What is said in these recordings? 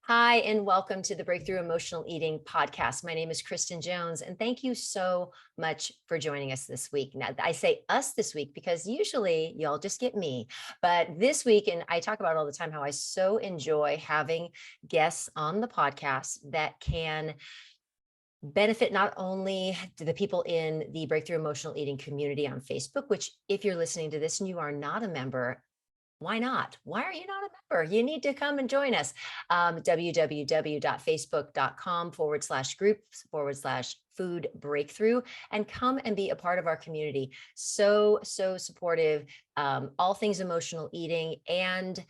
Hi, and welcome to the Breakthrough Emotional Eating podcast. My name is Kristen Jones, and thank you so much for joining us this week. Now, I say us this week because usually y'all just get me, but this week, and I talk about all the time how I so enjoy having guests on the podcast that can benefit not only to the people in the Breakthrough Emotional Eating community on Facebook, which if you're listening to this and you are not a member, why not? Why are you not a member? You need to come and join us. www.facebook.com/groups/food breakthrough and come and be a part of our community. So supportive. All things emotional eating and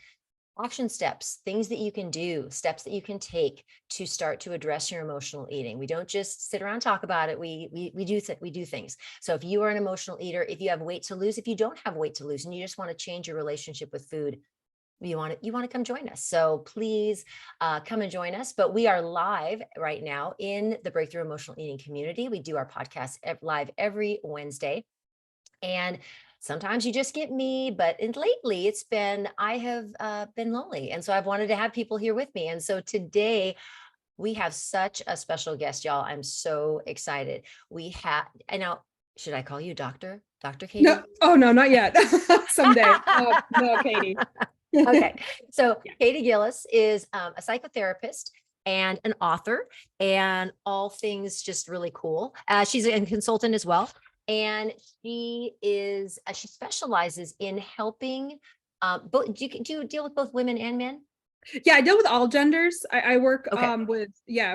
action steps, things that you can do, steps that you can take to start to address your emotional eating. We don't just sit around and talk about it. We do things. So if you are an emotional eater, if you have weight to lose, if you don't have weight to lose and you just want to change your relationship with food, you want to come join us. So please come and join us. But we are live right now in the Breakthrough Emotional Eating community. We do our podcast live every Wednesday. And sometimes you just get me, but lately I have been lonely. And so I've wanted to have people here with me. And so today we have such a special guest, y'all. I'm so excited. And now, should I call you Dr. Kaytee? No, oh no, not yet. Someday. No, Kaytee. Okay. So Kaytee Gillis is a psychotherapist and an author and all things just really cool. She's a consultant as well. And she specializes in helping both. Do you deal with both women and men? Yeah, I deal with all genders. I work Okay. I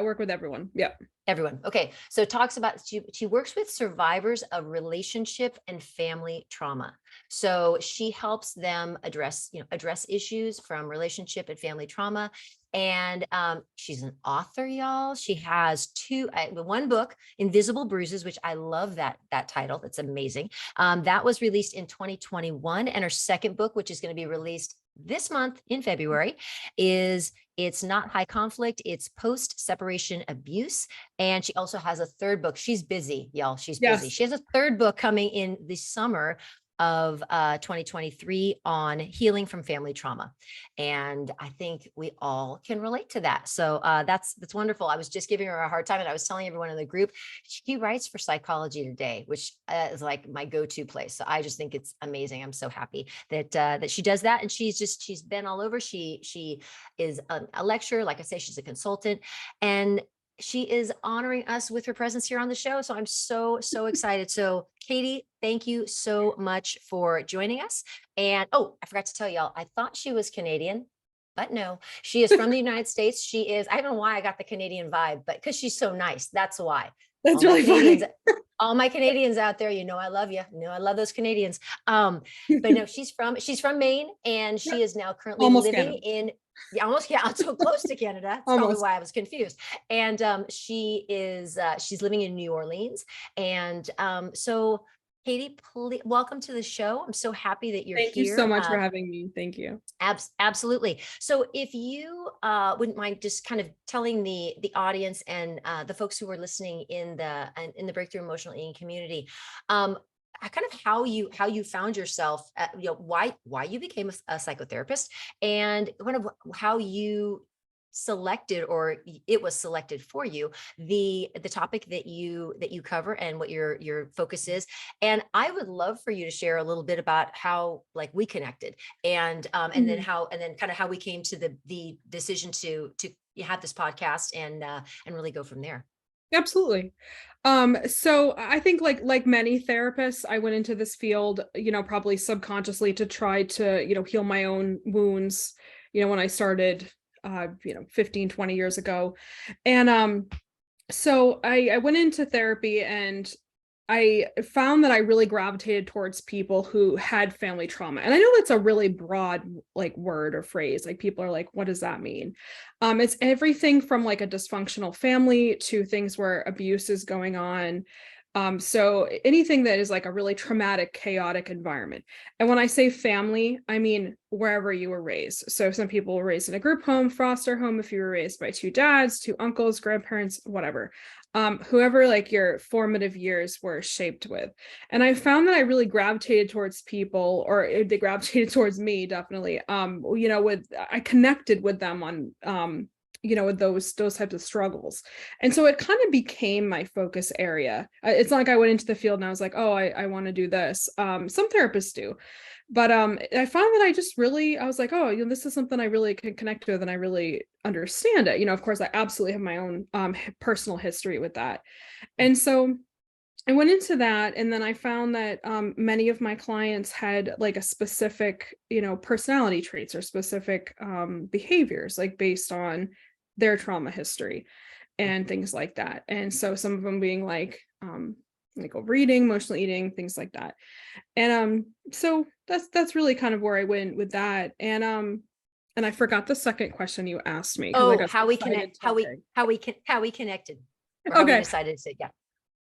work with everyone. Yeah. Everyone. Okay. So talks about she works with survivors of relationship and family trauma. So she helps them address issues from relationship and family trauma. And she's an author, y'all. She has one book, Invisible Bruises, which I love that title. That's amazing. That was released in 2021. And her second book, which is going to be released this month in February, it's not high conflict, it's post-separation abuse. And she also has a third book. She's busy, y'all. She's busy. Yes. She has a third book coming in the summer of 2023 on healing from family trauma. And I think we all can relate to that. So that's wonderful. I was just giving her a hard time and I was telling everyone in the group, she writes for Psychology Today, which is like my go-to place. So I just think it's amazing. I'm so happy that she does that. And she's been all over. She is a lecturer. Like I say, she's a consultant, and she is honoring us with her presence here on the show. So I'm so excited. So Kaytee, thank you so much for joining us. And I forgot to tell y'all, I thought she was Canadian, but no, she is from the United States. I don't know why I got the Canadian vibe, but because she's so nice. That's why. That's really funny. All my Canadians out there, I love you. I love those Canadians. But no, she's from Maine, and she is now currently Almost living Canada. in so close to Canada. That's probably why I was confused. And she's living in New Orleans. And so Kaytee, please, welcome to the show. I'm so happy that you're here. Thank you so much for having me. Thank you. Absolutely. So if you wouldn't mind just kind of telling the audience and the folks who are listening in the Breakthrough Emotional Eating community, kind of how you found yourself, why you became a psychotherapist, and kind of how you selected, or it was selected for you, the topic that you cover and what your focus is. And I would love for you to share a little bit about how we connected, and then kind of how we came to the decision to have this podcast and really go from there. Absolutely. So I think like many therapists, I went into this field, probably subconsciously to try to, heal my own wounds, when I started 15, 20 years ago. And so I went into therapy, and I found that I really gravitated towards people who had family trauma. And I know that's a really broad word or phrase. People are like, what does that mean? It's everything from a dysfunctional family to things where abuse is going on. So anything that is a really traumatic, chaotic environment. And when I say family, I mean wherever you were raised. So some people were raised in a group home, foster home, if you were raised by two dads, two uncles, grandparents, whatever. Whoever your formative years were shaped with. And I found that I really gravitated towards people, or they gravitated towards me, definitely. I connected with them on with those types of struggles. And so it kind of became my focus area. It's not like I went into the field and I was like, oh, I want to do this. Some therapists do, but I found that I was like, oh, this is something I really can connect with and I really understand it. Of course, I absolutely have my own personal history with that. And so I went into that, and then I found that many of my clients had like a specific, personality traits or specific behaviors, like based on their trauma history and things like that. And so some of them being like overeating, emotional eating, things like that. And so that's really kind of where I went with that. And I forgot the second question you asked me because I Oh, got how so we excited connect, talking. how we connected, or how we Okay. decided to say, yeah.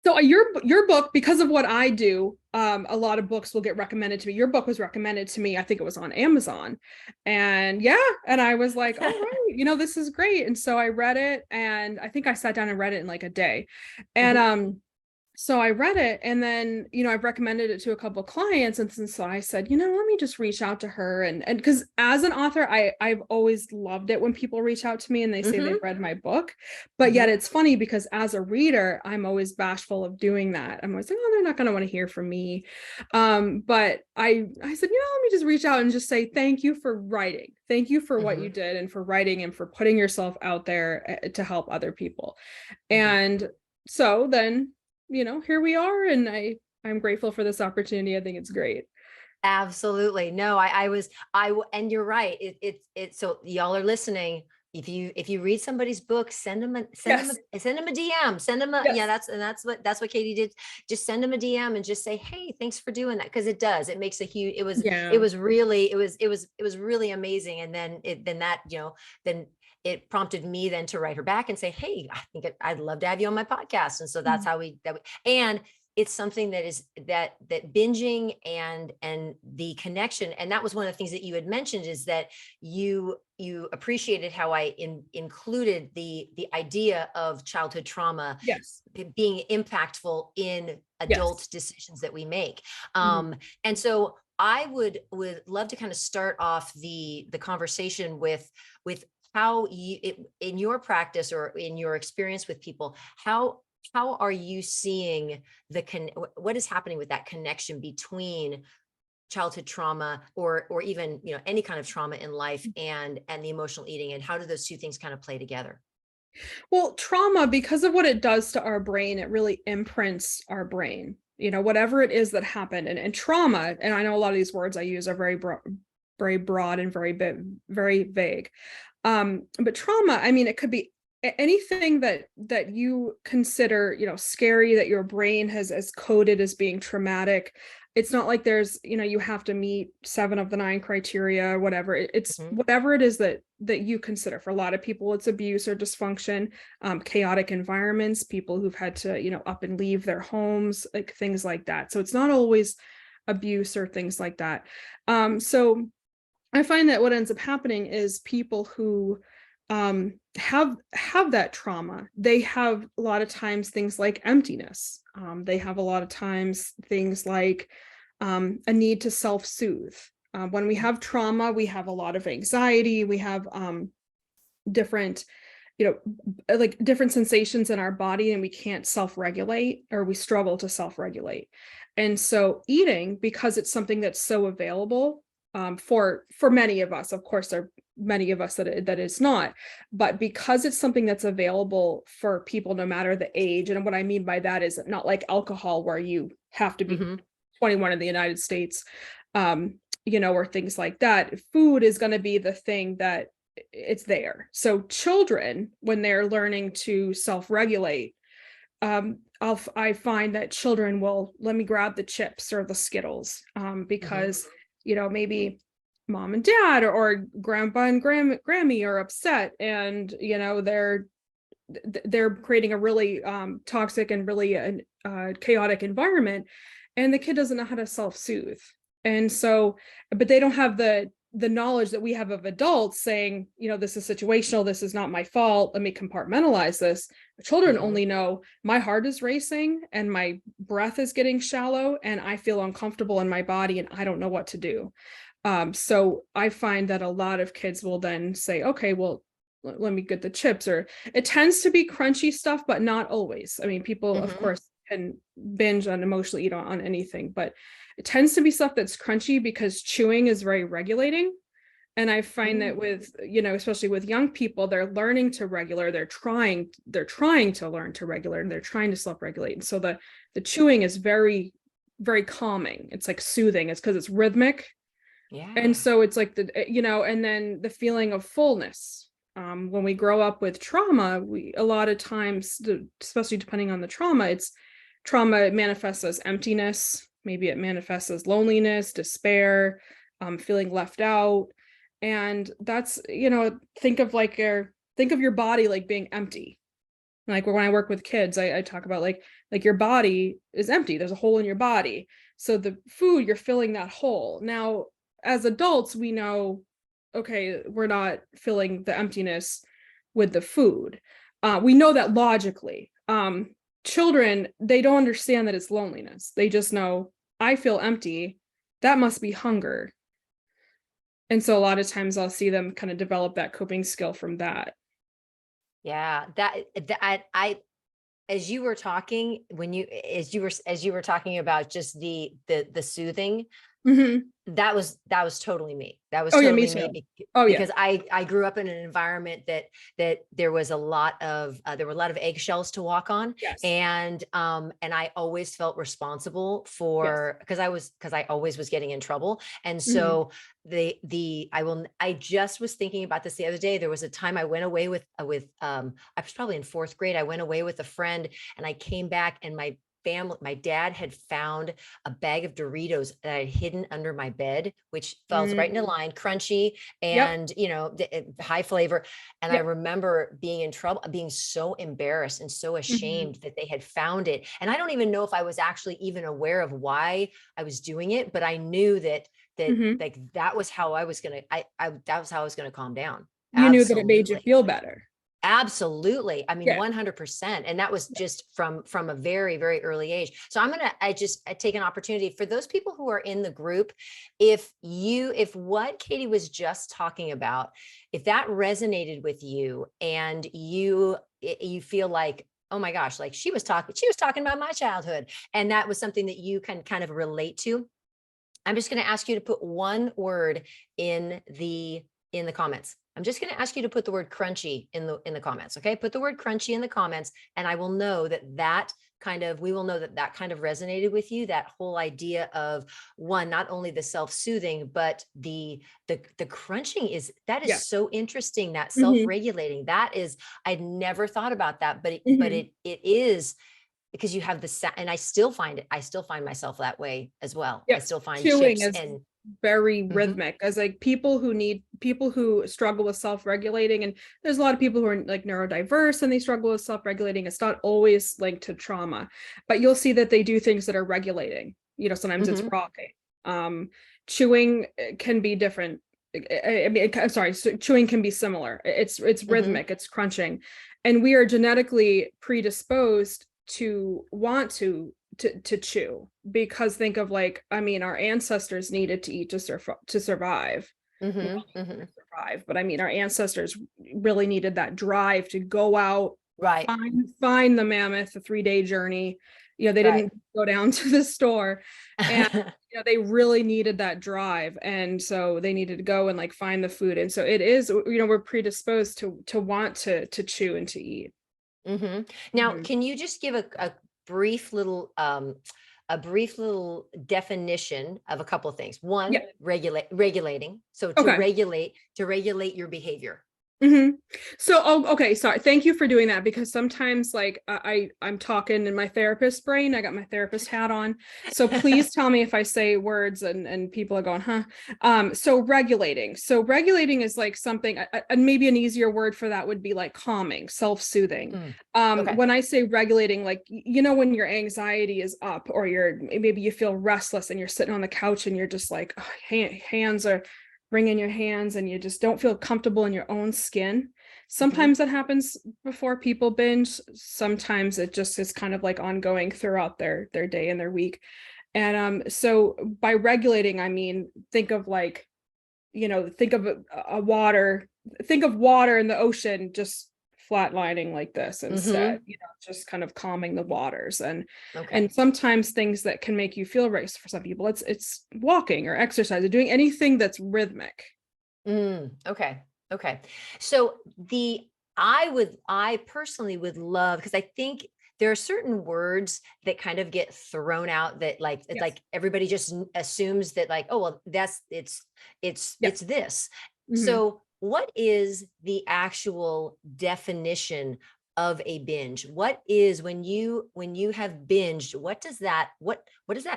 So your book, because of what I do, a lot of books will get recommended to me. Your book was recommended to me. I think it was on Amazon, and and I was like, all right, this is great. And so I read it, and I think I sat down and read it in like a day, and so I read it, and then, I've recommended it to a couple of clients. And so I said, let me just reach out to her. And because as an author, I've always loved it when people reach out to me and they say they've read my book. But yet it's funny because as a reader, I'm always bashful of doing that. I'm always like, oh, they're not going to want to hear from me. But I said, let me just reach out and just say, thank you for writing. Thank you for what you did, and for writing, and for putting yourself out there to help other people. And so then, here we are, and I'm grateful for this opportunity. I think it's great. Absolutely. No, and you're right. So y'all are listening. If you read somebody's book, send them a DM, send them Yes. that's what Kaytee did. Just send them a DM and just say, hey, thanks for doing that. Cause it makes a huge, it was really amazing. And then then it prompted me then to write her back and say, hey, I think I'd love to have you on my podcast. And so that's how and it's something that is that binging and the connection. And that was one of the things that you had mentioned, is that you appreciated how I included the idea of childhood trauma being impactwith in adult decisions that we make. And so I would love to kind of start off the conversation with how in your practice or in your experience with people, how are you seeing what is happening with that connection between childhood trauma or even, any kind of trauma in life and the emotional eating, and how do those two things kind of play together? Well, trauma, because of what it does to our brain, it really imprints our brain, whatever it is that happened. And trauma, and I know a lot of these words I use are very broad and very vague. But trauma, I mean, it could be anything that you consider, scary, that your brain has coded as being traumatic. It's not like there's, you have to meet 7 of the 9 criteria or whatever. It's whatever it is that you consider. For a lot of people, it's abuse or dysfunction, chaotic environments, people who've had to, up and leave their homes, like things like that. So it's not always abuse or things like that. So I find that what ends up happening is people who have that trauma, they have a lot of times things like emptiness. They have a lot of times things like a need to self-soothe. When we have trauma, we have a lot of anxiety. We have different, like different sensations in our body, and we can't self-regulate, or we struggle to self-regulate. And so eating, because it's something that's so available for many of us, of course, there are many of us that is not, but because it's something that's available for people, no matter the age. And what I mean by that is not like alcohol, where you have to be 21 in the United States, or things like that. Food is going to be the thing that it's there. So children, when they're learning to self-regulate, I find that children will, let me grab the chips or the Skittles, because maybe mom and dad or grandpa and Grammy are upset, and they're creating a really toxic and really chaotic environment, and the kid doesn't know how to self-soothe. And so, but they don't have the knowledge that we have of adults saying, this is situational, this is not my fault, let me compartmentalize this. Children only know my heart is racing and my breath is getting shallow and I feel uncomfortable in my body and I don't know what to do. So I find that a lot of kids will then say, okay, well, let me get the chips. Or it tends to be crunchy stuff, but not always. I mean, people of Mm-hmm. course can binge on emotionally eat on anything, but it tends to be stuff that's crunchy because chewing is very regulating. And I find that with, especially with young people, they're learning to regulate, they're trying to learn to regulate, and they're trying to self-regulate. And so the chewing is very, very calming. It's like soothing. It's because it's rhythmic. And Yeah. so it's like and then the feeling of fullness. When we grow up with trauma, we a lot of times, especially depending on the trauma, it manifests as emptiness. Maybe it manifests as loneliness, despair, feeling left out. And that's, think of your body like being empty. Like when I work with kids, I talk about like your body is empty. There's a hole in your body. So the food, you're filling that hole. Now, as adults, we know, okay, we're not filling the emptiness with the food. We know that logically. Children, they don't understand that it's loneliness. They just know, I feel empty. That must be hunger. And so a lot of times I'll see them kind of develop that coping skill from that. Yeah. That as you were talking, as you were talking about just the soothing, Mm-hmm. that was totally me. That was Oh yeah, me totally me too. Oh yeah. because I grew up in an environment that there was a lot of there were a lot of eggshells to walk on, Yes. and I always felt responsible Yes. for because I always was getting in trouble, and Mm-hmm. so I just was thinking about this the other day. There was a time I went away with I was probably in fourth grade. I went away with a friend, and I came back, and my dad had found a bag of Doritos that I had hidden under my bed, which falls right into Mm. line, crunchy Yep. and, high flavor. And I Yep. remember being in trouble, being so embarrassed and so Mm-hmm. ashamed that they had found it. And I don't even know if I was actually even aware of why I was doing it, but I knew that Mm-hmm. like that was how I was gonna that was how I was gonna calm down. You knew that it made you Absolutely. feel better. Absolutely. I mean, Yeah. 100%. And that was just from a very, very early age. So I take an opportunity for those people who are in the group. If what Kaytee was just talking about, if that resonated with you and you feel like, oh my gosh, like she was talking about my childhood, and that was something that you can kind of relate to, I'm just going to ask you to put one word in the comments. I'm just going to ask you to put the word crunchy in the comments. Okay. Put the word crunchy in the comments, and I will know we will know that kind of resonated with you. That whole idea of one, not only the self-soothing, but the crunching that is Yeah. so interesting. That Mm-hmm. self-regulating, I'd never thought about that, but Mm-hmm. it is because you have and I still find myself that way as well. I Yep. still find Chewing chips is and very mhm, rhythmic, as like people who struggle with self-regulating, and there's a lot of people who are like neurodiverse and they struggle with self-regulating. It's not always linked to trauma, but you'll see that they do things that are regulating. Sometimes it's mhm, rocking. Chewing can be different. I mean, I'm sorry, chewing can be similar. It's mhm, rhythmic, it's crunching, and we are genetically predisposed to want to chew, because think of, like, I mean, our ancestors needed to eat to survive. We mhm, all need mhm. to survive, but I mean, our ancestors really needed that drive to go out, Right, find the mammoth, a 3-day journey. They right. didn't go down to the store, and they really needed that drive, and so they needed to go and like find the food. And so it is, we're predisposed to want to chew and to eat. Mhm. Now, Mhm. can you just give brief little um a brief little definition of a couple of things? Yeah. One, regulating. So Okay. to regulate your behavior. Mm-hmm. So, okay, sorry. Thank you for doing that, because sometimes, like, I'm talking in my therapist brain. I got my therapist hat on. So please tell me if I say words and people are going, huh? So regulating. So regulating is like something, and maybe an easier word for that would be like calming, self-soothing. Mm, okay. When I say regulating, like, when your anxiety is up, or maybe you feel restless and you're sitting on the couch and you're just like, hands are bring in your hands and you just don't feel comfortable in your own skin. Mhm. Sometimes that happens before people binge. Sometimes it just is kind of like ongoing throughout their day and their week. And so by regulating, I mean, think of like, think of a water think of water in the ocean just flatlining like this instead, Mm-hmm. just kind of calming the waters. And Okay. sometimes things that can make you feel race for some people, it's walking or exercise or doing anything that's rhythmic. Okay. Okay. So I personally would love, because I think there are certain words that kind of get thrown out that like it's Yes. like everybody just assumes that like, oh well, Yeah. it's this. Mhm. So what is the actual definition of a binge? What is when you have binged, what does that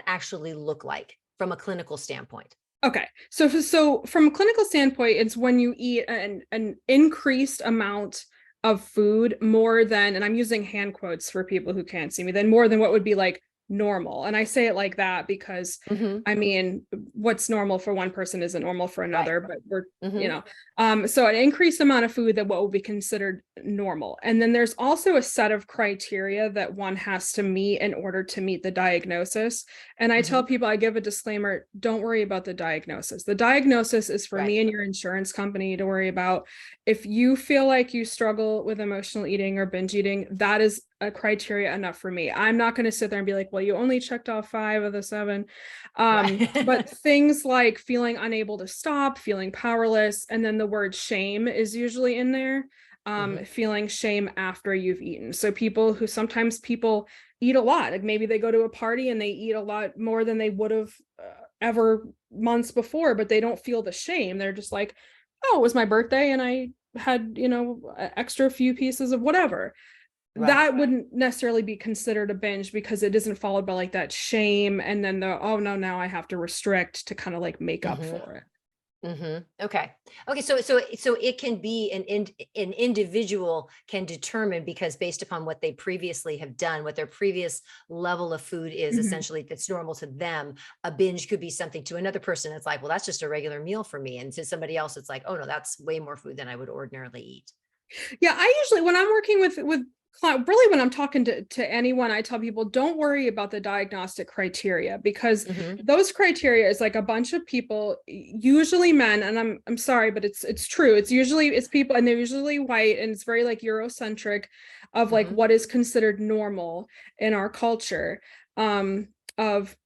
actually look like from a clinical standpoint? Okay. So from a clinical standpoint, it's when you eat an increased amount of food more than, and I'm using hand quotes for people who can't see me, than more than what would be like normal. And I say it like that because Hmm. I mean, what's normal for one person isn't normal for Right. another, but we're, you Hmm. know, so an increased amount of food that what would be considered normal. And then there's also a set of criteria that one has to meet in order to meet the diagnosis. And I tell Hmm. people, I give a disclaimer, don't worry about the diagnosis. The diagnosis is for Right. me and your insurance company to worry about. If you feel like you struggle with emotional eating or binge eating, that is a criteria enough for me. I'm not going to sit there and be like, well, you only checked off 5 of the 7. But Right. things like feeling unable to stop, feeling powerless, and then the word shame is usually in there. Hmm. Feeling shame after you've eaten. So sometimes people eat a lot. Like maybe they go to a party and they eat a lot more than they would have ever months before, but they don't feel the shame. They're just like, oh, it was my birthday and I had, extra few pieces of whatever. Right. That wouldn't necessarily be considered a binge because it isn't followed by like that shame and then the, oh no, now I have to restrict to kind of like make up Hmm. for it. Hmm. Okay. Okay. So it can be an individual can determine, because based upon what they previously have done, what their previous level of food is Mhm. essentially that's normal to them, a binge could be something to another person. It's like, well, that's just a regular meal for me. And to somebody else, it's like, oh no, that's way more food than I would ordinarily eat. Yeah, I usually when I'm working with really when I'm talking to anyone, I tell people don't worry about the diagnostic criteria because Hmm. those criteria is like a bunch of people, usually men, and I'm sorry, but it's true. It's people and they're usually white and it's very like Eurocentric of like Hmm. what is considered normal in our culture of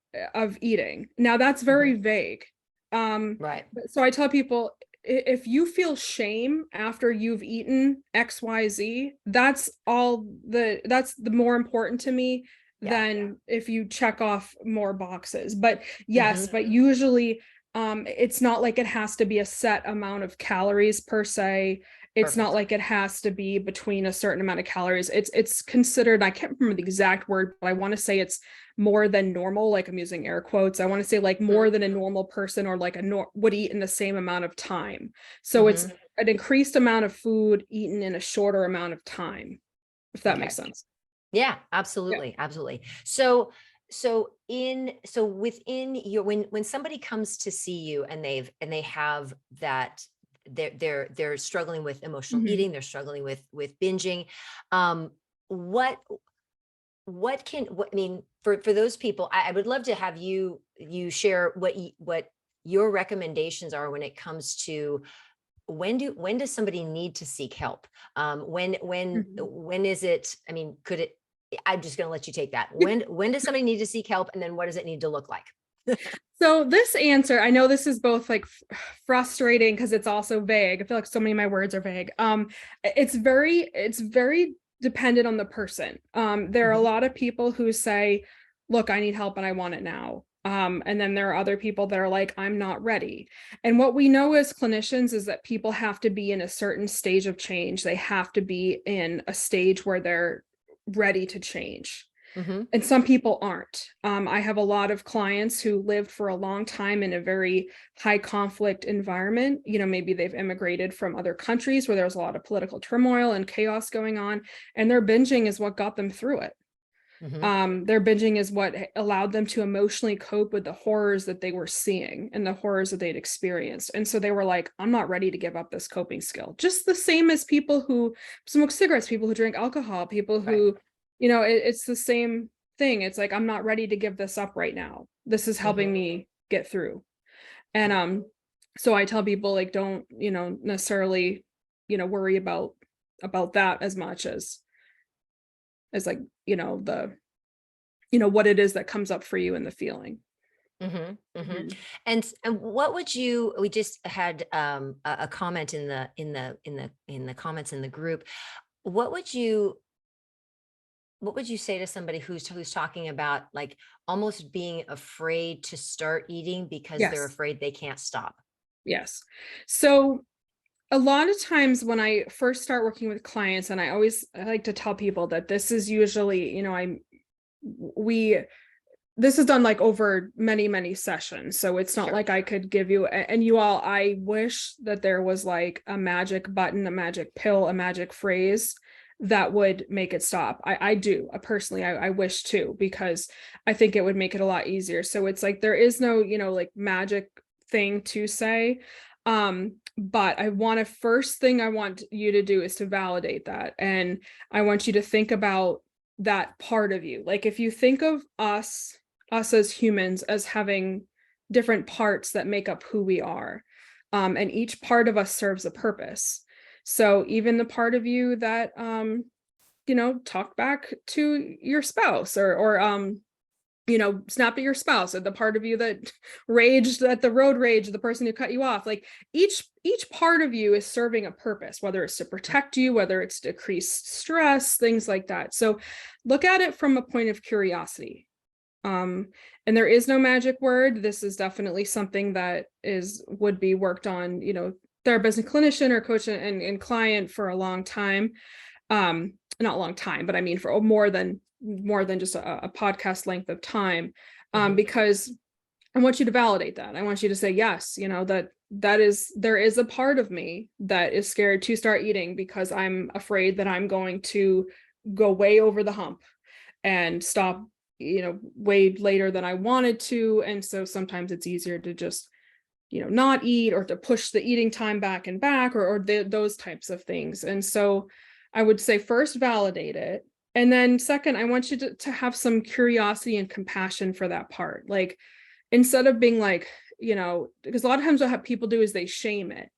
eating. Now that's very Hmm. vague. Right. So I tell people if you feel shame after you've eaten XYZ, that's the more important to me Yeah. than if you check off more boxes. But yes, Hmm. but usually it's not like it has to be a set amount of calories per se. It's not Perfect. like it has to be between a certain amount of calories. It's considered, I can't remember the exact word, but I want to say it's more than normal, like I'm using air quotes. I want to say like more Hmm. than a normal person or like would eat in the same amount of time. So it's Hmm. an increased amount of food eaten in a shorter amount of time, if that makes Okay. sense. Yeah, Yeah. absolutely, absolutely. So within your when somebody comes to see you and they have that they're struggling with emotional Mhm. eating, they're struggling with binging, um, what what I mean for those people, I would love to have you share what your recommendations are when it comes to when does somebody need to seek help? Mhm. When is it? I mean, could it? I'm just going to let you take that. When does somebody need to seek help, and then what does it need to look like? So this answer, I know this is both like frustrating because it's also vague. I feel like so many of my words are vague. It's very dependent on the person. There are a Hmm. lot of people who say, "Look, I need help and I want it now." And then there are other people that are like, "I'm not ready." And what we know as clinicians is that people have to be in a certain stage of change. They have to be in a stage where they're ready to change, Hmm. and some people aren't. I have a lot of clients who lived for a long time in a very high conflict environment. Maybe they've immigrated from other countries where there's a lot of political turmoil and chaos going on, and their binging is what got them through it. Hmm. Their binging is what allowed them to emotionally cope with the horrors that they were seeing and the horrors that they'd experienced. And so they were like, I'm not ready to give up this coping skill. Just the same as people who smoke cigarettes, people who drink alcohol, people Right. who, it's the same thing. It's like, I'm not ready to give this up right now. This is helping Hmm. me get through. And so I tell people like don't, necessarily worry about that as much as like, what it is that comes up for you in the feeling. Mhm. And what would you, we just had a comment in the comments in the group. What would you say to somebody who's talking about like almost being afraid to start eating because they're Yes. afraid they can't stop? Yes. So a lot of times when I first start working with clients, and I like to tell people that this is usually, we this is done like over many, many sessions. So it's not Sure. like I could give you, and you all, I wish that there was like a magic button, a magic pill, a magic phrase that would make it stop. I do personally, I wish too, because I think it would make it a lot easier. So it's like, there is no, like magic thing to say. But first thing I want you to do is to validate that. And I want you to think about that part of you. Like if you think of us as humans as having different parts that make up who we are. And each part of us serves a purpose. So even the part of you that, talk back to your spouse or snap at your spouse, or the part of you that raged at the road rage, the person who cut you off, like each part of you is serving a purpose, whether it's to protect you, whether it's to decrease stress, things like that. So look at it from a point of curiosity. And there is no magic word. This is definitely something that would be worked on, therapist and clinician or coach and client for a long time. Not a long time, but I mean for more than just a podcast length of time. Because I want you to validate that. I want you to say, yes, there is a part of me that is scared to start eating because I'm afraid that I'm going to go way over the hump and stop, way later than I wanted to. And so sometimes it's easier to just, not eat, or to push the eating time back and back, or those types of things. And so I would say first validate it. And then second, I want you to have some curiosity and compassion for that part. Like, instead of being like, because a lot of times what people do is they shame it.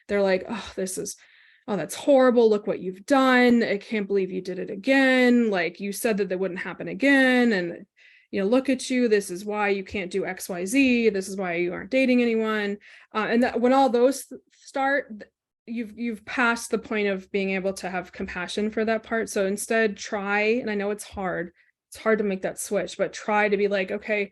They're like, oh, that's horrible. Look what you've done. I can't believe you did it again. Like, you said that wouldn't happen again. And, look at you. This is why you can't do X, Y, Z. This is why you aren't dating anyone. And that when all those start, you've passed the point of being able to have compassion for that part. So instead try, and I know it's hard to make that switch, but try to be like, okay,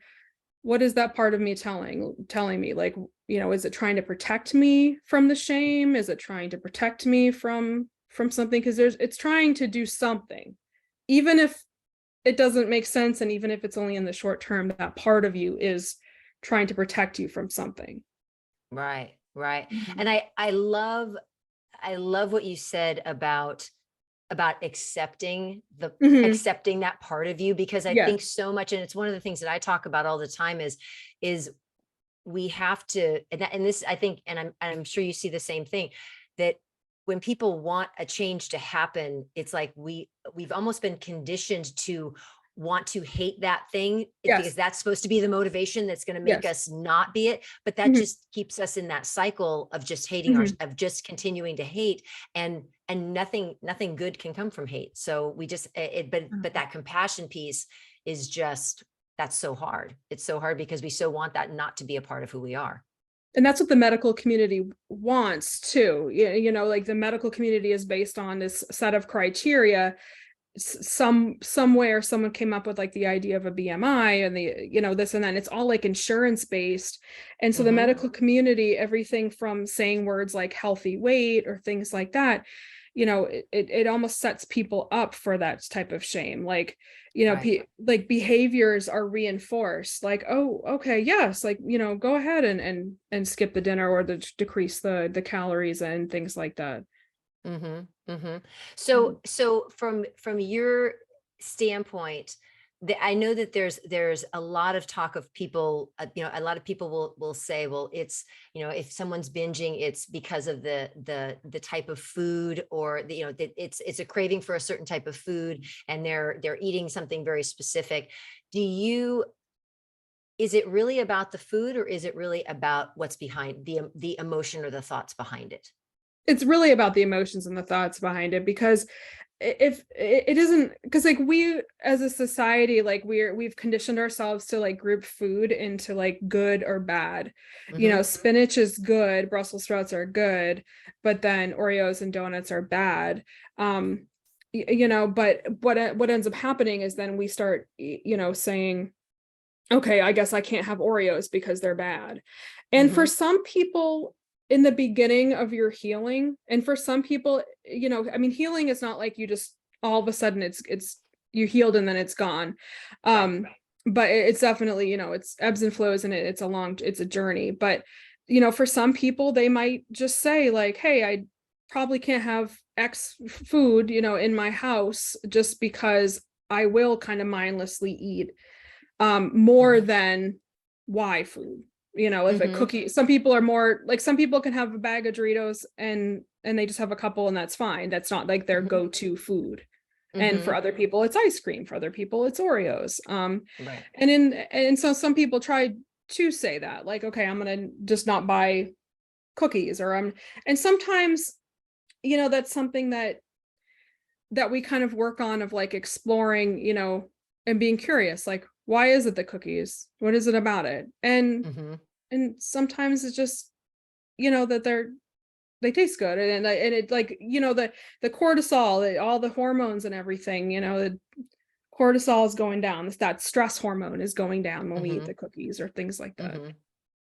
what is that part of me telling me? Like, is it trying to protect me from the shame? Is it trying to protect me from something? Because it's trying to do something, even if it doesn't make sense. And even if it's only in the short term, that part of you is trying to protect you from something. Right. And Mhm. I love what you said about accepting Mhm. accepting that part of you, because I Yes. think so much, and it's one of the things that I talk about all the time is we have to, and this I think, and I'm sure you see the same thing, that when people want a change to happen, it's like we've almost been conditioned to want to hate that thing, because Yes. that's supposed to be the motivation that's going to make Yes. us not be it, but that Mhm. just keeps us in that cycle of just hating Mhm. of just continuing to hate, and nothing good can come from hate. So we just but that compassion piece is just, that's so hard. It's so hard because we so want that not to be a part of who we are. And that's what the medical community wants too. Like the medical community is based on this set of criteria. Somewhere someone came up with like the idea of a BMI and the, this and that. It's all like insurance based. And so the medical community, everything from saying words like healthy weight or things like that, it almost sets people up for that type of shame. Like, Right. like behaviors are reinforced, like, oh, okay, yes, like, go ahead and skip the dinner, or decrease the calories and things like that. So from your standpoint, I know that there's a lot of talk of people, a lot of people will say, well, it's, if someone's binging, it's because of the type of food, or that it's a craving for a certain type of food, and they're eating something very specific. Is it really about the food, or is it really about what's behind the emotion or the thoughts behind it? it's really about the emotions and the thoughts behind it, because if it isn't, because like we as a society, like we've conditioned ourselves to like group food into like good or bad. Spinach is good, Brussels sprouts are good, but then Oreos and donuts are bad. But what ends up happening is then we start saying, okay, I guess I can't have Oreos because they're bad. And for some people in the beginning of your healing, and for some people, healing is not like you just all of a sudden it's you healed and then it's gone. But it's definitely, it's ebbs and flows, and it's a journey. But, for some people, they might just say like, hey, I probably can't have X food, in my house, just because I will kind of mindlessly eat more than Y food. If a cookie, some people are more like, some people can have a bag of Doritos and they just have a couple and that's fine. That's not like their go-to food. And for other people, it's ice cream. For other people, it's Oreos. Right. And so some people try to say that, like, okay, I'm gonna just not buy cookies, and sometimes, that's something that we kind of work on, of like exploring, and being curious, like, why is it the cookies? What is it about it? And sometimes it's just, that they taste good, and it like, the cortisol, all the hormones and everything, the cortisol is going down. That stress hormone is going down when we eat the cookies or things like that.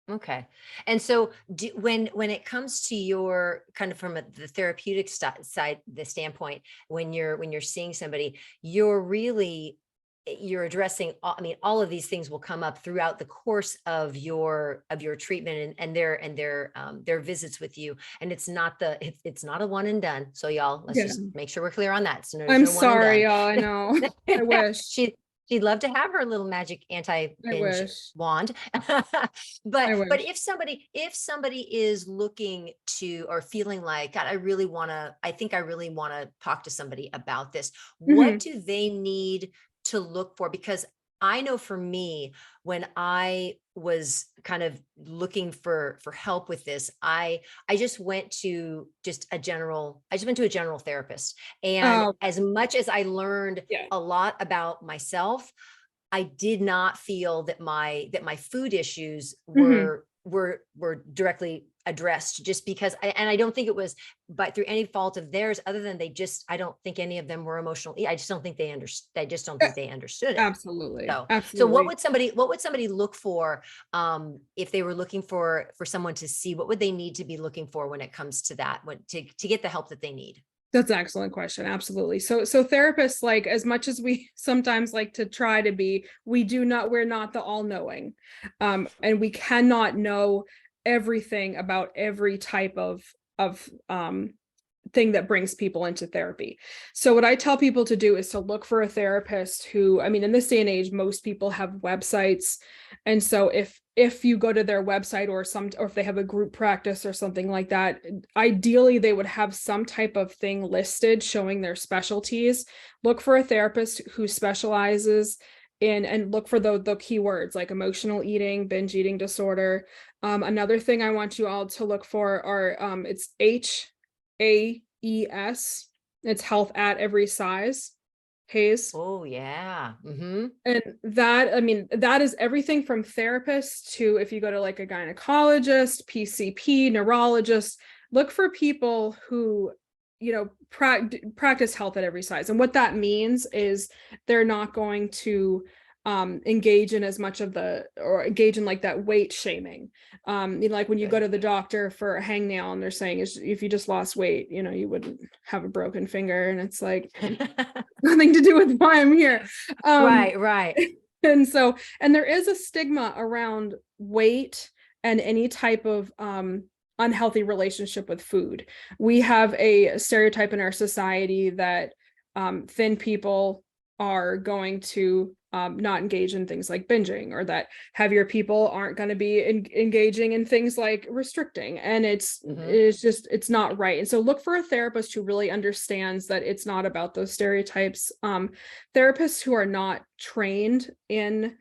Okay. And so when it comes to your kind of from the therapeutic side, the standpoint, when you're seeing somebody, you're addressing, all of these things will come up throughout the course of your treatment and their visits with you. And it's not a one and done. So y'all, let's just make sure we're clear on that. So I'm sorry, y'all. I know. I wish. She'd love to have her little magic anti-binge wand. But if somebody is looking to, or feeling like, God, I think I really want to talk to somebody about this, what do they need to look for? Because I know for me, when I was kind of looking for help with this, I just went to a general therapist. And as much as I learned a lot about myself, I did not feel that my food issues were directly addressed, just because I don't think it was through any fault of theirs, other than I don't think any of them were emotional. I just don't think they understood. I just don't think they understood it. Absolutely. So what would somebody look for, if they were looking for someone to see? What would they need to be looking for when it comes to that, to get the help that they need? That's an excellent question. Absolutely. So therapists, like, as much as we sometimes like to try to be, we're not the all-knowing. And we cannot know everything about every type of thing that brings people into therapy. So what I tell people to do is to look for a therapist who, in this day and age, most people have websites. And so if you go to their website, or if they have a group practice or something like that, ideally they would have some type of thing listed showing their specialties. Look for a therapist who specializes in, and look for the keywords like emotional eating, binge eating disorder. Another thing I want you all to look for are, it's HAES. It's health at every size. HAES. Oh yeah. And that is everything from therapists to, if you go to like a gynecologist, PCP, neurologist, look for people who, practice health at every size. And what that means is they're not going to engage in as much engage in like that weight shaming. Like when you go to the doctor for a hangnail and they're saying, if you just lost weight, you wouldn't have a broken finger. And it's like, nothing to do with why I'm here. Right. And there is a stigma around weight and any type of unhealthy relationship with food. We have a stereotype in our society that thin people are going to not engage in things like binging, or that heavier people aren't going to be engaging in things like restricting. And it's not right. And so look for a therapist who really understands that it's not about those stereotypes. Therapists who are not trained in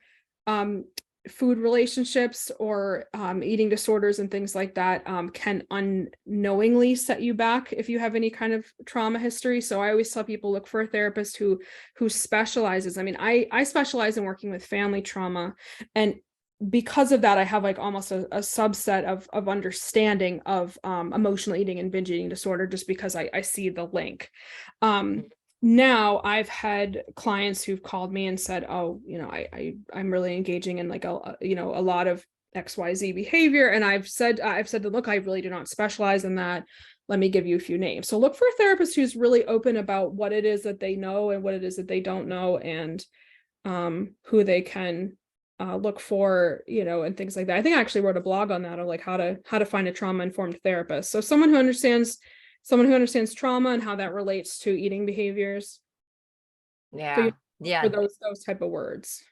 food relationships or eating disorders and things like that can unknowingly set you back if you have any kind of trauma history. So I always tell people, look for a therapist who specializes. I mean, I specialize in working with family trauma, and because of that, I have like almost a subset of understanding of emotional eating and binge eating disorder, just because I see the link. Now I've had clients who've called me and said, oh, I'm really engaging in like a lot of XYZ behavior. And I've said to them, look, I really do not specialize in that. Let me give you a few names. So look for a therapist who's really open about what it is that they know and what it is that they don't know, and who they can look for, and things like that. I think I actually wrote a blog on that, on like how to find a trauma-informed therapist. So someone who understands trauma and how that relates to eating behaviors. Yeah. For those type of words.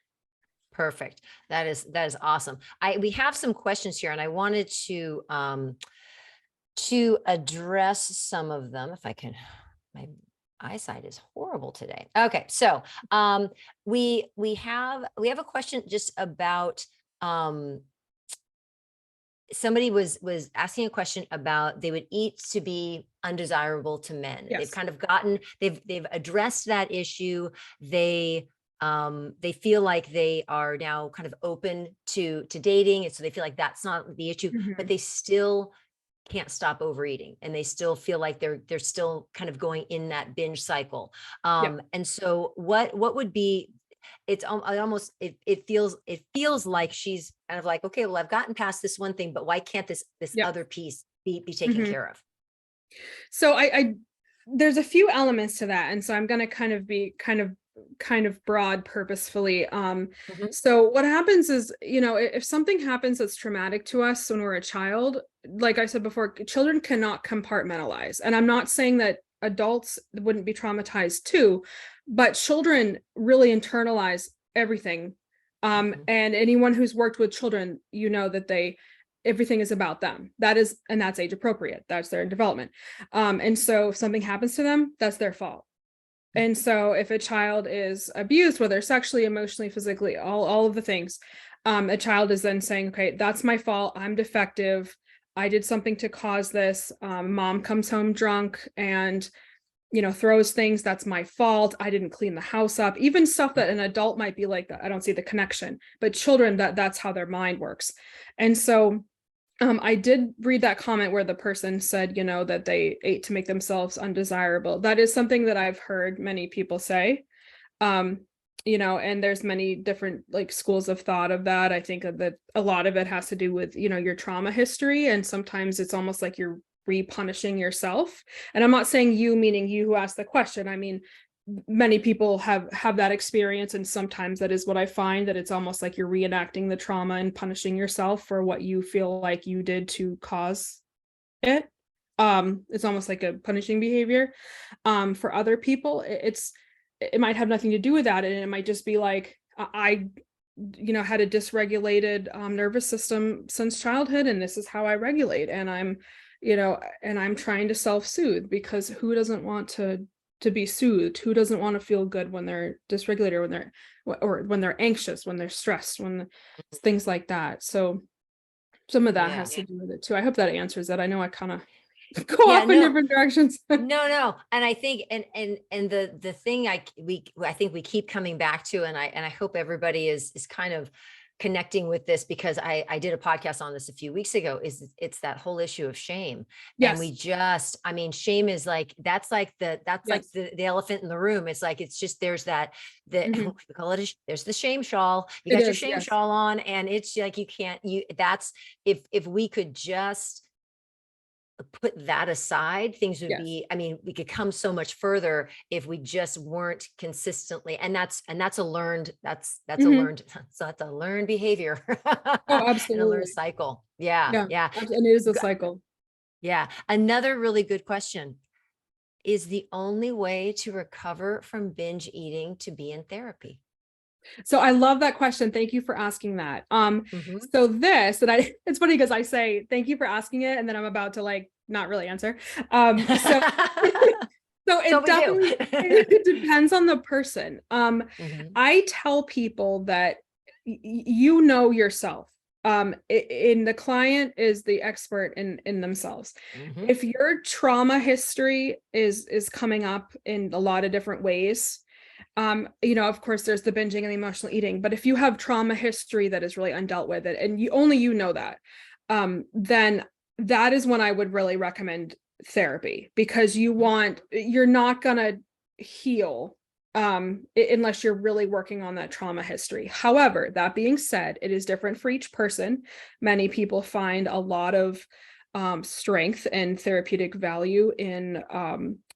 Perfect. That is awesome. We have some questions here, and I wanted to address some of them if I can. My eyesight is horrible today. Okay. So, we have a question just about, somebody was asking a question about they would eat to be undesirable to men. Yes. They've kind of gotten, they've addressed that issue. They feel like they are now kind of open to dating. And so they feel like that's not the issue, but they still can't stop overeating, and they still feel like they're still kind of going in that binge cycle. And so what would be, it feels like she's kind of like, okay, well, I've gotten past this one thing, but why can't this other piece be taken care of? So I there's a few elements to that. And so I'm going to kind of be kind of broad purposefully. So what happens is, if something happens that's traumatic to us when we're a child, like I said before, children cannot compartmentalize. And I'm not saying that adults wouldn't be traumatized too, but children really internalize everything. And anyone who's worked with children, that everything is about them. And that's age appropriate. That's their development. And so if something happens to them, that's their fault. And so if a child is abused, whether sexually, emotionally, physically, all of the things, a child is then saying, okay, that's my fault. I'm defective. I did something to cause this. Mom comes home drunk and, throws things. That's my fault. I didn't clean the house up. Even stuff that an adult might be like, I don't see the connection, but children, that's how their mind works. And so I did read that comment where the person said, that they ate to make themselves undesirable. That is something that I've heard many people say, and there's many different like schools of thought of that. I think that a lot of it has to do with, your trauma history. And sometimes it's almost like you're re-punishing yourself. And I'm not saying you, meaning you who asked the question. I mean, many people have that experience, and sometimes that is what I find, that it's almost like you're reenacting the trauma and punishing yourself for what you feel like you did to cause it. It's almost like a punishing behavior. For other people, it might have nothing to do with that, and it might just be like, I had a dysregulated nervous system since childhood, and this is how I regulate, and I'm trying to self-soothe, because who doesn't want to be soothed? Who doesn't want to feel good when they're dysregulated, when they're anxious, when they're stressed, when things like that? So some of that has to do with it too. I hope that answers it. I know I kind of go off in different directions. No. And I think, and the thing I think we keep coming back to, and I hope everybody is kind of connecting with this, because I did a podcast on this a few weeks ago, it's that whole issue of shame. And shame is like, that's like the elephant in the room. It's like, it's just, there's we call it, there's the shame shawl. You got your shame shawl on, and it's like, if we could just put that aside, things would be, we could come so much further if we just weren't consistently, and that's a learned behavior. Oh, absolutely. And a learned cycle. Yeah. And it is a cycle. Yeah. Another really good question: is the only way to recover from binge eating to be in therapy? So I love that question. Thank you for asking that. So it's funny because I say, thank you for asking it, and then I'm about to like, not really answer. So it definitely, it depends on the person. I tell people that you know yourself. In the client is the expert in themselves. Mhm. If your trauma history is coming up in a lot of different ways, of course there's the binging and the emotional eating, but if you have trauma history that is really undealt with it, and you know that, then that is when I would really recommend therapy, because you're not gonna heal unless you're really working on that trauma history. However, that being said, it is different for each person. Many people find a lot of strength and therapeutic value in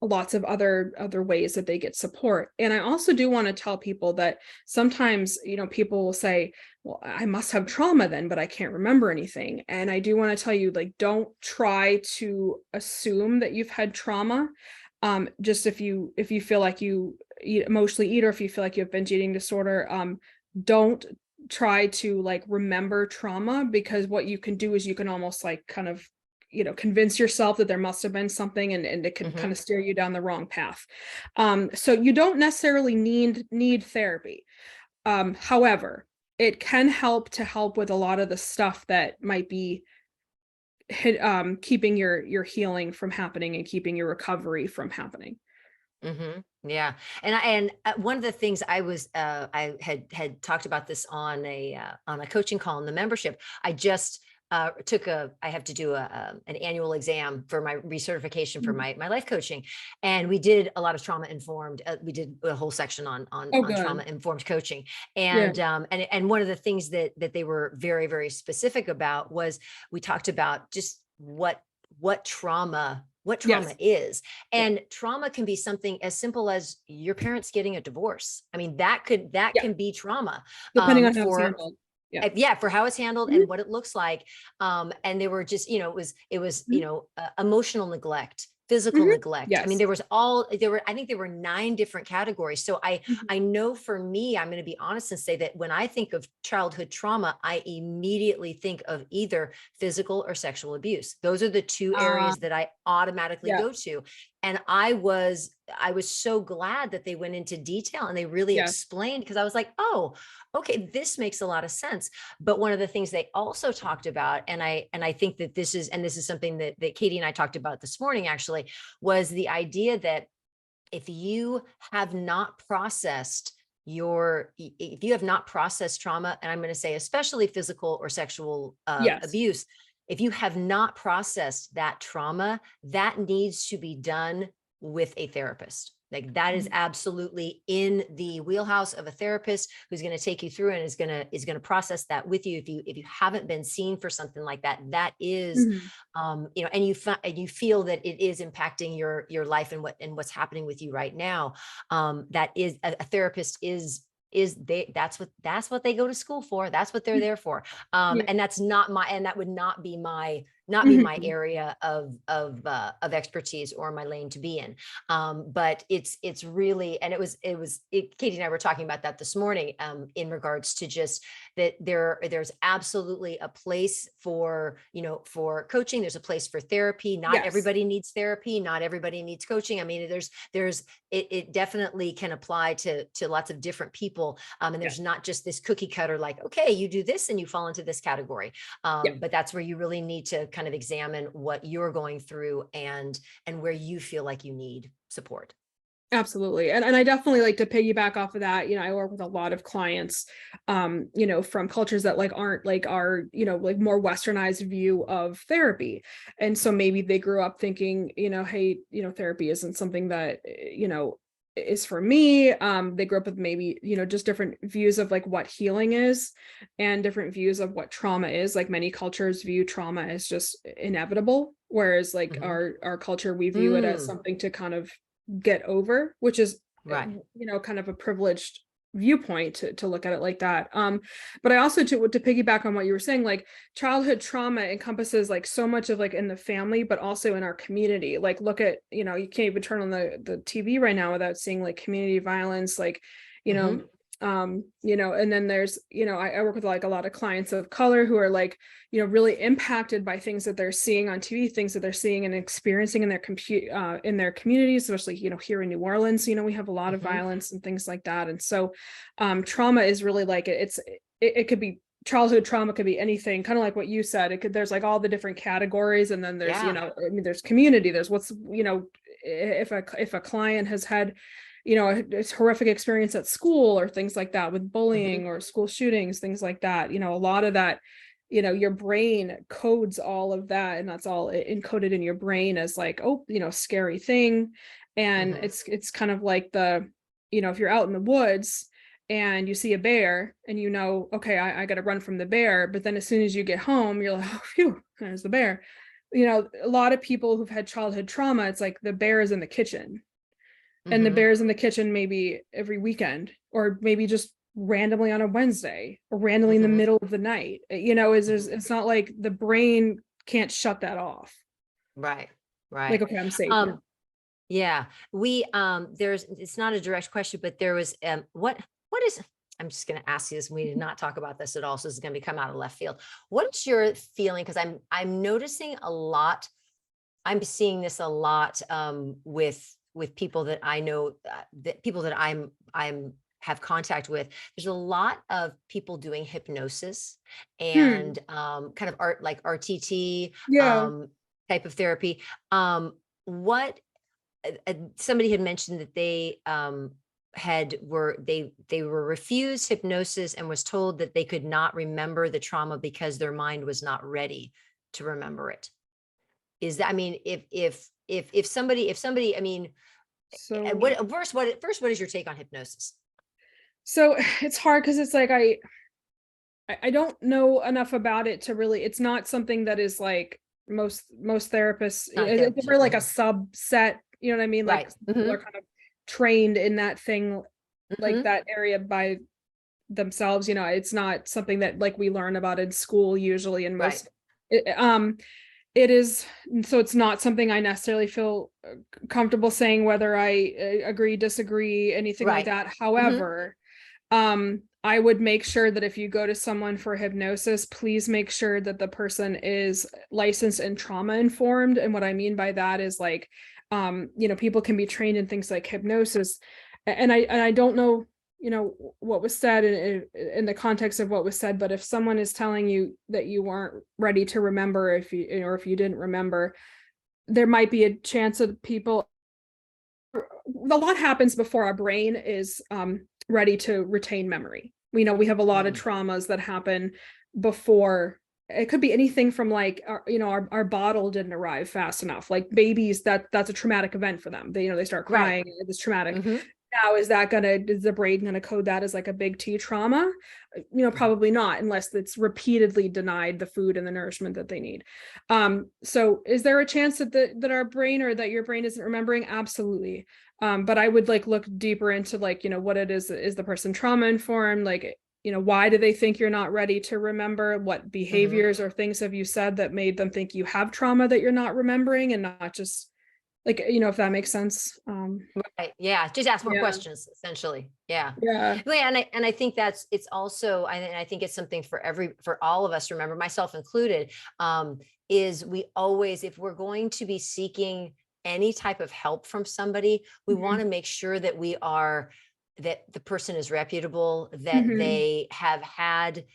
lots of other ways that they get support. And I also do want to tell people that sometimes, people will say, well, I must have trauma then, but I can't remember anything. And I do want to tell you, like, don't try to assume that you've had trauma. Just if you feel like you emotionally eat, or if you feel like you have binge eating disorder, don't try to like remember trauma, because what you can do is you can almost like kind of convince yourself that there must have been something, and it can kind of steer you down the wrong path. So you don't necessarily need therapy. However, it can help with a lot of the stuff that might be keeping your healing from happening and keeping your recovery from happening. Yeah. And one of the things I had talked about this on a coaching call in the membership. I just I have to do an annual exam for my recertification for Mhm. my life coaching. And we did a lot of trauma informed, we did a whole section Oh, on trauma good. informed coaching. Yeah. And one of the things that they were very, very specific about was, we talked about just what trauma Yes. is. Yeah. And trauma can be something as simple as your parents getting a divorce. I mean, that Yeah. can be trauma, Depending on how it's for handled. Yeah. yeah, for how it's handled Mhm. and what it looks like. And they were just, it was Mhm. emotional neglect, physical Mhm. neglect. I mean, Yes. I think there were 9 different categories. So Mhm. I know for me, I'm going to be honest and say that when I think of childhood trauma, I immediately think of either physical or sexual abuse. Those are the 2 Uh, areas that I automatically yeah. go to. And I was so glad that they went into detail and they really Yes. explained, because I was like, oh, okay, this makes a lot of sense. But one of the things they also talked about, and I think that this is something that Kaytee and I talked about this morning actually, was the idea that if you have not processed if you have not processed trauma, and I'm going to say especially physical or sexual Yes. abuse, if you have not processed that trauma, that needs to be done with a therapist. Like, that is Mhm. absolutely in the wheelhouse of a therapist who's going to take you through and is going to process that with you. If you haven't been seen for something like that, that is, Mhm. and and you feel that it is impacting your life and what's happening with you right now. That is a therapist that's what they go to school for. That's what they're there for. Yeah. And that would not be my Mhm. area of expertise or my lane to be in. But it's really, and Kaytee and I were talking about that this morning, in regards to just that there's absolutely a place for, for coaching. There's a place for therapy. Not Yes. everybody needs therapy. Not everybody needs coaching. I mean, it definitely can apply to lots of different people. And Yes. there's not just this cookie cutter, like, okay, you do this and you fall into this category. Yeah. But that's where you really need to kind of examine what you're going through, and where you feel like you need support. Absolutely. And I definitely like to piggyback off of that. I work with a lot of clients, from cultures that like aren't like our, like more westernized view of therapy. And so maybe they grew up thinking, hey, therapy isn't something that, is for me. They grew up with maybe, just different views of like what healing is, and different views of what trauma is. Like many cultures view trauma as just inevitable, whereas like Mhm. our culture, we view it as Mm, something to kind of get over, which is right. kind of a privileged viewpoint to look at it like that. But I also, to piggyback on what you were saying, like childhood trauma encompasses like so much of like in the family, but also in our community. Like look at, you can't even turn on the TV right now without seeing like community violence, like, you know Mhm. and then there's, I work with like a lot of clients of color who are like, really impacted by things that they're seeing on TV, things that they're seeing and experiencing in in their communities, especially, here in New Orleans, we have a lot of Mhm. violence and things like that. And so trauma is really like it could be childhood trauma, could be anything, kind of like what you said. It could, there's like all the different categories, and then there's, Yeah. I mean, there's community, there's what's, if a client has had, a horrific experience at school or things like that with bullying or school shootings, things like that, a lot of that, your brain codes all of that, and that's all encoded in your brain as like, oh, scary thing. And it's kind of like the, if you're out in the woods and you see a bear and okay, I got to run from the bear. But then as soon as you get home, you're like, oh, phew, there's the bear. A lot of people who've had childhood trauma, it's like the bear is in the kitchen, and the bear's in the kitchen maybe every weekend, or maybe just randomly on a Wednesday, or randomly in the middle of the night. It's not like the brain can't shut that off. Right. Like, okay, I'm safe now. Yeah, it's not a direct question, but there was, what is, I'm just going to ask you this. We did not talk about this at all. So this is going to come out of left field. What's your feeling? Cause I'm noticing a lot. I'm seeing this a lot, with people that I know, that people that I'm have contact with. There's a lot of people doing hypnosis and, kind of art, like RTT, Yeah. type of therapy. What, somebody had mentioned that they were refused hypnosis and was told that they could not remember the trauma because their mind was not ready to remember it. Is that, I mean, if somebody, I mean, So what is your take on hypnosis? so it's hard because it's like I don't know enough about it to really, it's not something that is like most therapists, Not we're like a subset, you know what I mean? Like Right. people are kind of trained in that thing, like Mhm. that area by themselves. It's not something that like we learn about in school usually, in Right. most it is, so it's not something I necessarily feel comfortable saying whether I agree, disagree, anything like Right. that. Mhm. However, I would make sure that if you go to someone for hypnosis, please make sure that the person is licensed and trauma informed. And what I mean by that is like, people can be trained in things like hypnosis. And I don't know, what was said in the context of what was said, but if someone is telling you that you weren't ready to remember, or if you didn't remember, there might be a chance that people, a lot happens before our brain is ready to retain memory. We have a lot of traumas that happen before. It could be anything from like our bottle didn't arrive fast enough. Like babies, that's a traumatic event for them. They start Right. crying. It's traumatic. Mhm. Now, is the brain gonna code that as like a big T trauma? Probably not, unless it's repeatedly denied the food and the nourishment that they need. So is there a chance that our brain, or that your brain isn't remembering? Absolutely. But I would like look deeper into like, what it is the person trauma informed? Like, why do they think you're not ready to remember? What behaviors or things have you said that made them think you have trauma that you're not remembering, and not just like, if that makes sense. Right. Yeah. Just ask more Yeah. questions, essentially. Yeah. Yeah. Well, yeah, and I think it's also, I think it's something for all of us to remember, myself included, is we always, if we're going to be seeking any type of help from somebody, we want to make sure that the person is reputable, that Mhm. they have had,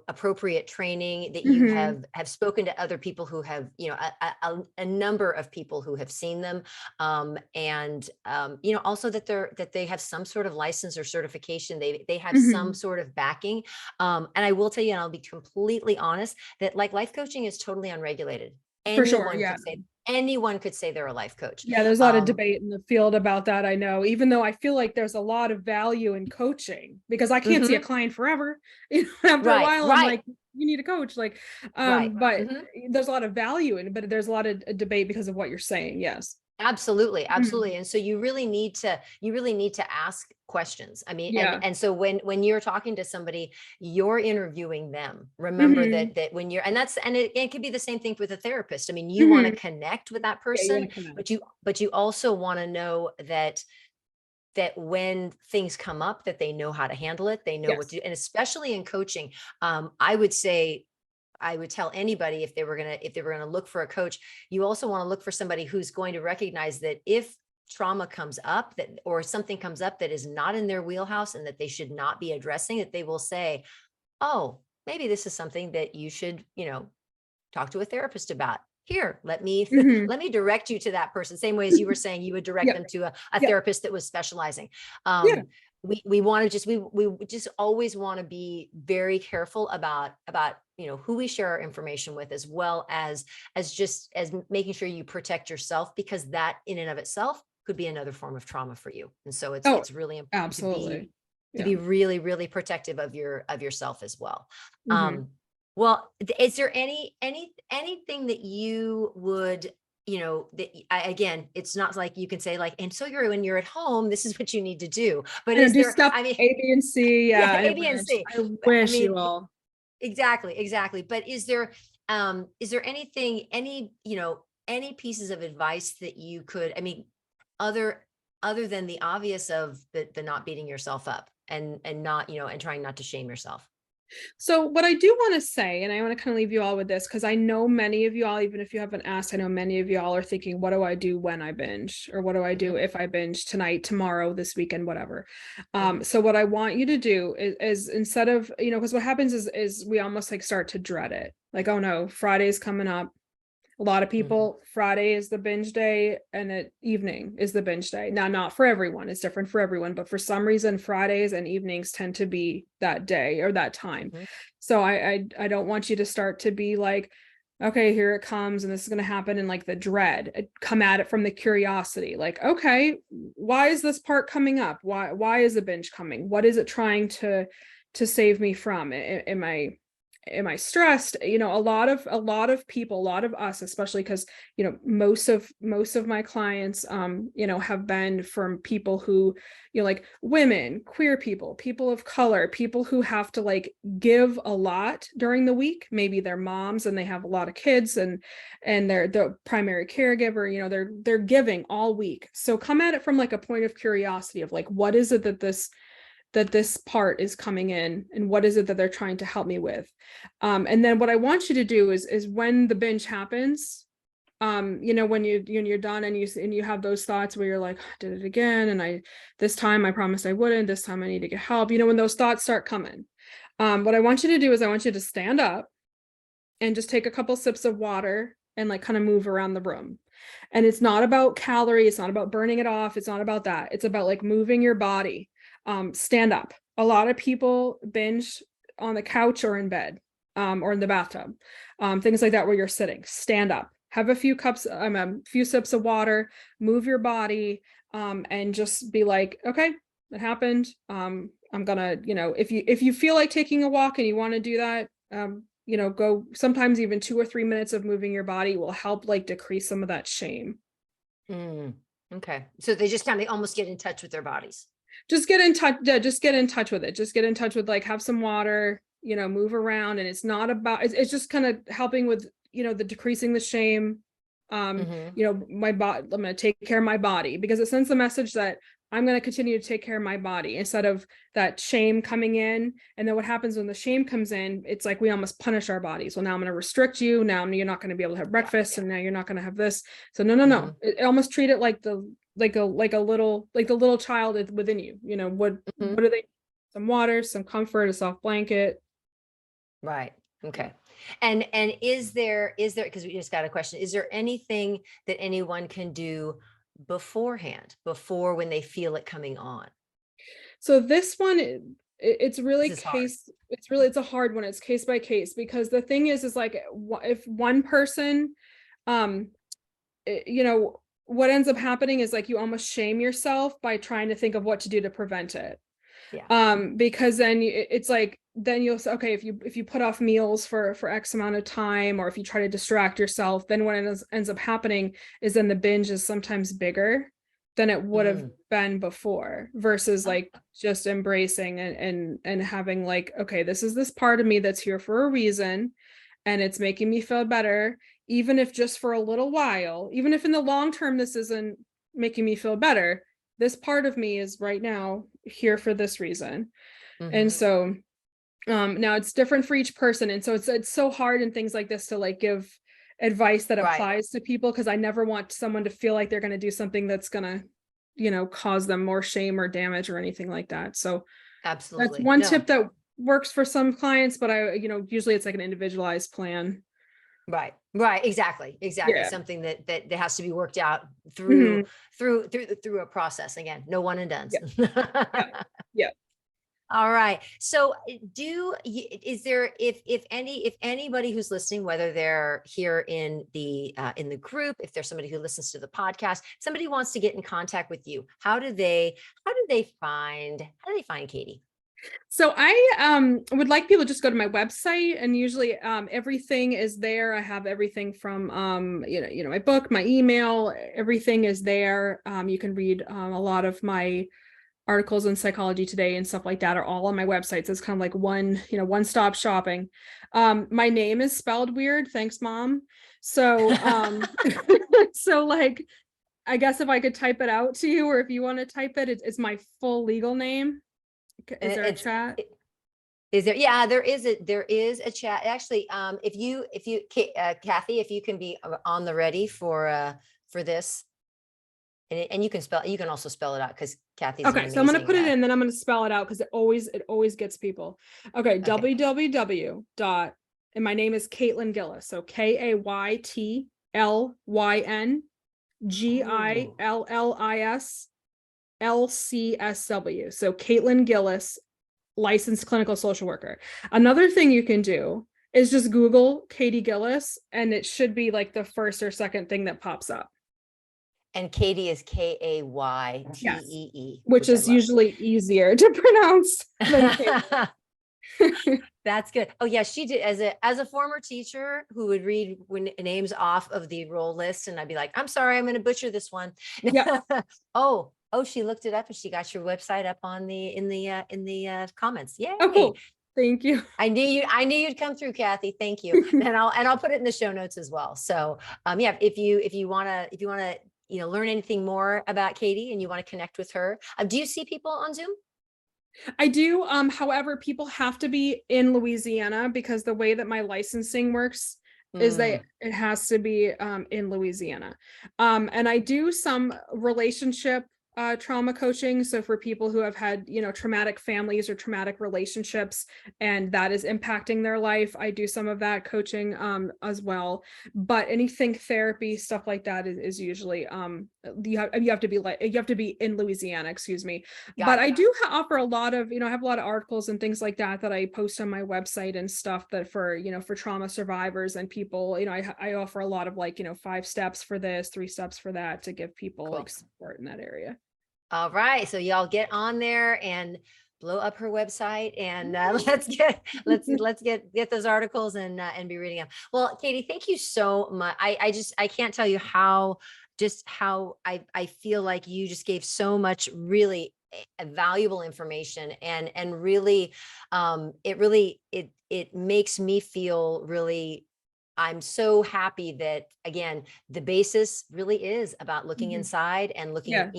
appropriate training, that you Mhm. have spoken to other people who have, a number of people who have seen them, and also that they have some sort of license or certification. They have some Mhm. sort of backing. And I will tell you, and I'll be completely honest, that like life coaching is totally unregulated. For sure, Anyone yeah. could say anyone could say they're a life coach. Yeah, there's a lot of debate in the field about that, I know, even though I feel like there's a lot of value in coaching, because I can't see a Mhm. client forever. After a Right, while, I'm right, like, you need a coach, like, right. but Mhm. there's a lot of value in it, but there's a lot of debate because of what you're saying, yes. Absolutely, Mhm. absolutely. And so you really need to ask questions. I mean, Yeah. and so when you're talking to somebody, you're interviewing them. Remember Mhm. that when you're, and it could be the same thing with a therapist. I mean, you want to Mhm. connect with that Yeah, you person, want to connect. but you also want to know that when things come up, that they know how to handle it, they know what to Yes. do. And especially in coaching, I would say, I would tell anybody, if they were gonna look for a coach, you also want to look for somebody who's going to recognize that if trauma comes up, that or something comes up that is not in their wheelhouse and that they should not be addressing, that they will say, oh, maybe this is something that you should, talk to a therapist about. Here, let me Mhm. let me direct you to that person. Same way as you were saying you would direct Yep, them to a yep, therapist that was specializing. yeah. We want to just we just always want to be very careful about who we share our information with, as well as just as making sure you protect yourself, because that in and of itself could be another form of trauma for you. And so it's Oh, it's really important absolutely. to Yeah. be really, really protective of yourself as well. Mhm. Um, well, is there anything that you would, again, it's not like you can say like, and so you're when you're at home, this is what you need to do. But I know, is do there, step I mean, A, B, and C. yeah, Yeah, I A, B, and wish. C. I But I wish mean, you all. exactly, exactly. But is there anything, any pieces of advice that you could, I mean, other other than the obvious of the not beating yourself up and not, and trying not to shame yourself? So what I do want to say, and I want to kind of leave you all with this, because I know many of you all, even if you haven't asked, I know many of you all are thinking, what do I do when I binge? Or what do I do Hmm. if I binge tonight, tomorrow, this weekend, whatever. Hmm. So what I want you to do is instead of, because what happens is we almost like start to dread it. Like, oh no, Friday's coming up. A lot of Hmm. people, Friday is the binge day and at evening is the binge day. Now, not for everyone, it's different for everyone, but for some reason, Fridays and evenings tend to be that day or that time. Hmm. So I don't want you to start to be like, okay, here it comes, and this is going to happen in like the dread. Come at it from the curiosity, like, okay, why is this part coming up? Why is the binge coming? What is it trying to save me from? Am I stressed? A lot of people, a lot of us, especially because most of my clients have been from people who, like women, queer people, people of color, people who have to like give a lot during the week. Maybe they're moms and they have a lot of kids, and they're the primary caregiver, they're giving all week. So come at it from like a point of curiosity of like, what is it that this part is coming in, and what is it that they're trying to help me with. And then what I want you to do is when the binge happens, when you're done and you have those thoughts where you're like, I did it again, and this time I promised I wouldn't, this time I need to get help, when those thoughts start coming, what I want you to do is I want you to stand up and just take a couple sips of water and like kind of move around the room. And it's not about calories, it's not about burning it off, it's not about that. It's about like moving your body. Stand up. A lot of people binge on the couch or in bed, or in the bathtub, things like that where you're sitting. Stand up. Have a few sips of water, move your body, and just be like, okay, it happened. I'm gonna, if you feel like taking a walk and you want to do that, go. Sometimes even 2 or 3 minutes of moving your body will help like decrease some of that shame. Mm, okay. So they just kind of almost get in touch with their bodies. Just get in touch. Yeah, just get in touch with it. Just get in touch with like, have some water, move around. And it's not about, it's just kind of helping with, the decreasing the shame. Hmm. My body, I'm going to take care of my body, because it sends the message that I'm going to continue to take care of my body instead of that shame coming in. And then what happens when the shame comes in, it's like we almost punish our bodies. Well, now I'm going to restrict you. Now you're not going to be able to have Yeah. breakfast, and now you're not going to have this. So no, no, no. Hmm. It almost treat it like the little child within you. What Hmm. are they? Some water, some comfort, a soft blanket. Right. Yeah. Okay. And is there, because we just got a question, is there anything that anyone can do beforehand, before when they feel it coming on? So this one, it's This really is hard. it's a hard one. It's case by case, because the thing is like, if one person, um, what ends up happening is like you almost shame yourself by trying to think of what to do to prevent it. Yeah. Because then it's like, then you'll say, okay, if you put off meals for X amount of time, or if you try to distract yourself, then what ends up happening is then the binge is sometimes bigger than it would have Mm. been before, versus like just embracing and having like, okay, this part of me that's here for a reason, and it's making me feel better, even if just for a little while, even if in the long term this isn't making me feel better, this part of me is right now here for this reason. And Hmm. so now it's different for each person, and so it's so hard in things like this to like give advice that Right. applies to people, because I never want someone to feel like they're going to do something that's going to cause them more shame or damage or anything like that. So that's Absolutely. one tip No. that works for some clients, but usually it's like an individualized plan. Right. Right. Exactly. Exactly. Yeah. Something that has to be worked out through, Mhm. through a process. Again, no one and done's. Yeah. Yeah. Yeah. All right. So is there, if anybody who's listening, whether they're here in the group, if there's somebody who listens to the podcast, somebody wants to get in contact with you, how do they find Kaytee? So I would like people to just go to my website, and usually everything is there. I have everything from my book, my email, everything is there. You can read a lot of my articles in Psychology Today and stuff like that are all on my website. So it's kind of like one-stop shopping. My name is spelled weird. Thanks, Mom. So so like I guess if I could type it out to you, or if you want to type it, it's my full legal name. Is there a It's chat? Is there? Yeah, there is a chat. Actually, Kathy, if you can be on the ready for this, and you can also spell it out because Kathy's an Okay, so I'm gonna amazing. put it in, then I'm gonna spell it out because it always gets people. Okay, Okay. www dot, and my name is Kaytee Gillis. So Oh, KaytLYNGILLISLCSW. So Kaytee Gillis, licensed clinical social worker. Another thing you can do is just Google Kaytee Gillis, and it should be like the first or second thing that pops up. and Katie is Kaytee, Yes, which which I is love. usually easier to pronounce than Kaytee. That's good. Oh yeah, she did as a former teacher who would read names off of the roll list, and I'd be like, I'm sorry, I'm going to butcher this one. Yeah. Oh, she looked it up and she got your website up on the in the comments. Oh, Yay. cool. Thank you. I knew you'd come through, Kathy. Thank you. And I'll put it in the show notes as well. So yeah, if you want to learn anything more about Kaytee and you want to connect with her, do you see people on Zoom? I do. However, people have to be in Louisiana because the way that my licensing works is Mm, that it has to be in Louisiana. And I do some relationship trauma coaching. So for people who have had, traumatic families or traumatic relationships, and that is impacting their life, I do some of that coaching as well. But anything therapy, stuff like that is usually you have to be in Louisiana, excuse me. got But it. I do offer a lot of, I have a lot of articles and things like that that I post on my website and stuff that for trauma survivors and people, I offer a lot of 5 steps for this, 3 steps for that to give people Cool. support in that area. All right. So y'all get on there and blow up her website, and let's get those articles and be reading them. Well, Kaytee, thank you so much. I can't tell you how I feel like you just gave so much really valuable information, and really it makes me feel really, I'm so happy that again, the basis really is about looking Mhm. inside and looking, Yeah.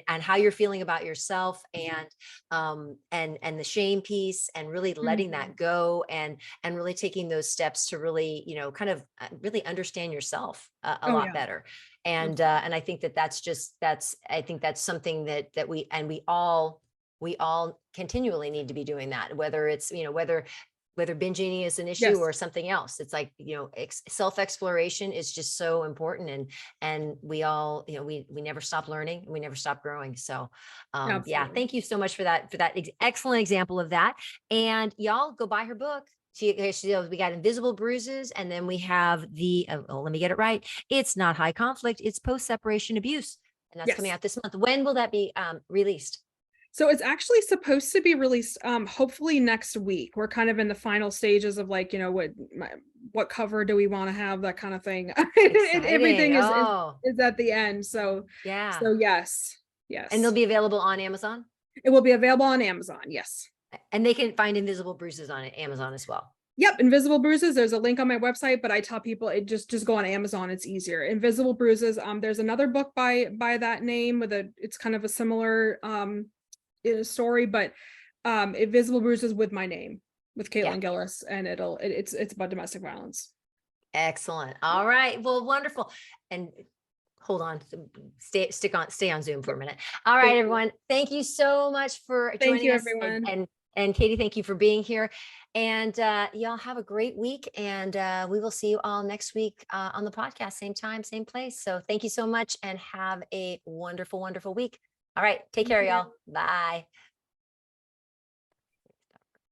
and how you're feeling about yourself, and the shame piece, and really letting Mhm. that go, and really taking those steps to really, kind of really understand yourself a Oh lot yeah. better. And Absolutely. I think I think that's something that we all continually need to be doing that, whether it's, whether binging is an issue Yes. or something else. It's like, self-exploration is just so important, and we all, we never stop learning, we never stop growing. So yeah, Absolutely. thank you so much for that excellent example of that. And y'all go buy her book. We got Invisible Bruises, and then we have let me get it right. It's not high conflict, it's post-separation abuse. And that's coming Yes. out this month. When will that be released? So it's actually supposed to be released hopefully next week. We're kind of in the final stages of what cover do we want to have, that kind of thing. Exciting. Everything Oh, is at the end. yeah. So yes. And they'll Yes. be available on Amazon, It will be available on Amazon. Yes. and they can find Invisible Bruises on Amazon as well. Yep, Invisible Bruises. There's a link on my website, but I tell people it just go on Amazon. It's easier. Invisible Bruises. There's another book by that name it's kind of a similar story, but Invisible Bruises with my name, with Yeah. Kaytee Gillis, and it's about domestic violence. Excellent. All right. Well, wonderful. And hold on, stay on Zoom for a minute. All right, Thank you. everyone. Thank you so much for Thank joining you, us, everyone. and And Kaytee, thank you for being here. And y'all have a great week. And we will see you all next week on the podcast, same time, same place. So thank you so much and have a wonderful, wonderful week. All right. Take Thank care, you. y'all. Bye.